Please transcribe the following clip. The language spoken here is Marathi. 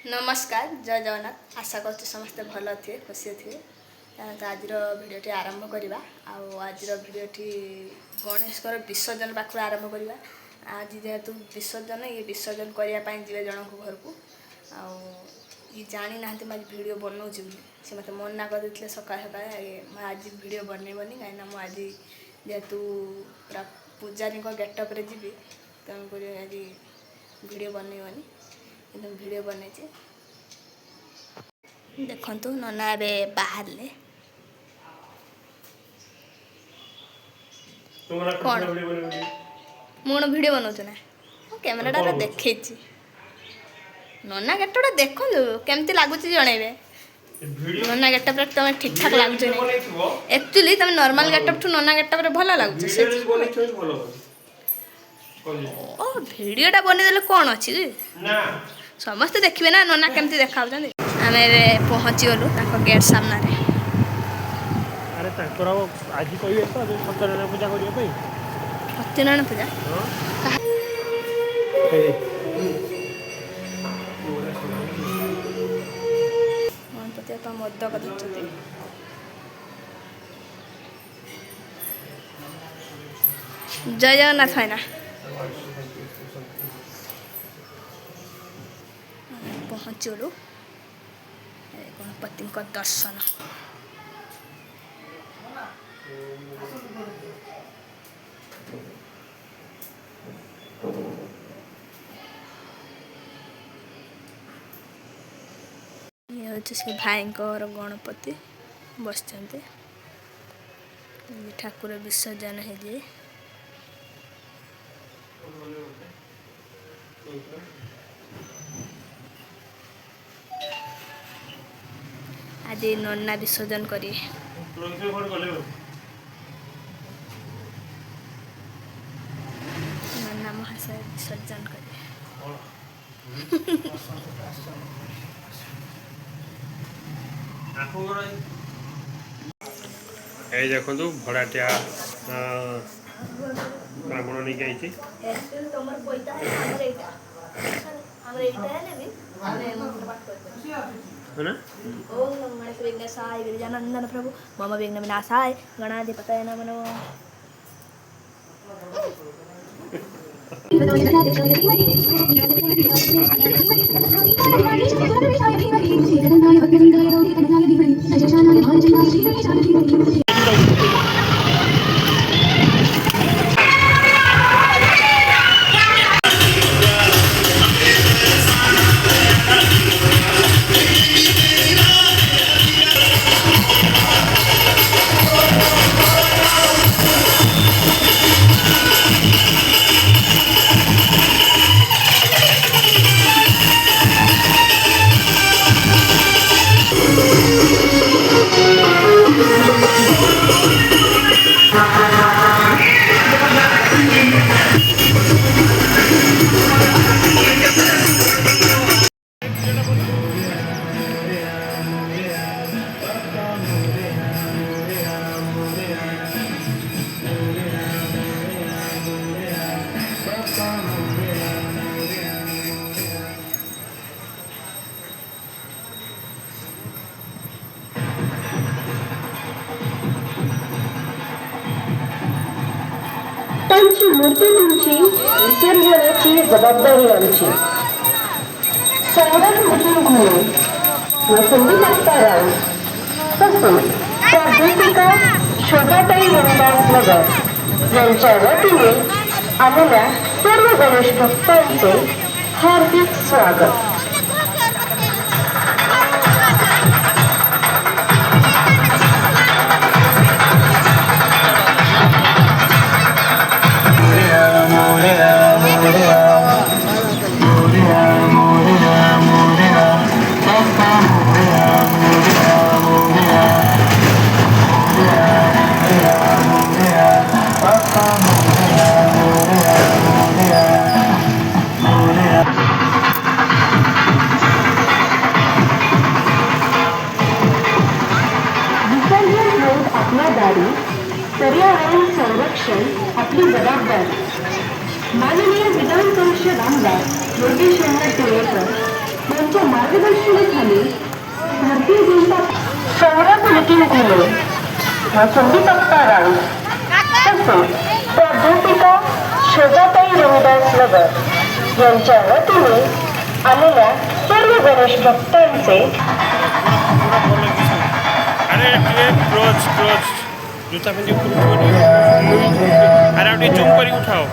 नमस्कार जय जगन्नाथ आशा कर समस्ते भल थे खुशी थे तो आज भिडटी आरंभ करवा आज भिडटी गणेश विसर्जन पाखु आरंभ करवा आज जेहेतु विसर्जन ये विसर्जन करने जी जन को घर को ये जानी ना आज भिड बनाऊँगी से मत मना करदे सका सका आज भिड बनईबनी कहीं आज जेहेतु पूरा पूजारी गेटअप जी तेणुक आज भिड बनईबनी एकदम वीडियो बने देखु नना ए बाहर कौन मुण वीडियो बनाऊ ना कैमेरा देखे नना गेटटा देखु केमती लगुच जनइबे नना गेटअप तुम ठीक ठाक लगुच एक्चुअली तुम नॉर्मल गेटअप ठू नना गेटअप भल लगुच ओ वीडियोटा बनेदेले कौन अच्छी समस्ते देखिए ना नना केमती देखा आम पहुँची गलु गेट सामने अरे आज कहिए तो सत्यनारायण पूजा करने सत्यनारायण पूजा गणपति मोदक धरते जय जगन्नाथ भाईना पहुँचलु गणपति दर्शन ये हूँ से भाई गणपति बस ठाकुर विसर्जन है आज नन्ना विसर्जन करी नन्ना महाशय विसर्जन करी देखु भड़ाटिया ब्राह्मण नहीं आई ओम गणेश विघ्नेशाय गिरिजानंदन प्रभु मम विघ्न विनाशाय गणाधिपतये नमो नमः त्यांची मूर्ती तुमची विसर्जनाची जबाबदारी आमची संगत कुटुंब म्हणून व संगीतकार राहून तसंच प्राध्यापिका शोभाताई गणेश नगर यांच्या वतीने आलेल्या सर्व गणेश भक्तांचे हार्दिक स्वागत पर्यावरण संरक्षण आपली जबाबदारी माननीय विधान परिषद आमदार योगेश टिळेकर यांच्या मार्गदर्शनाखाली भारतीय जनता संग्राम नितीन घोले संदीप राऊत तसेच प्राध्यापिका शोभाताई रविदास नगर यांच्या वतीने आलेल्या सर्व गणेश भक्तांचे अरे क्लोज क्लोज जूता पिंधि अरे आप जूम कर उठाओ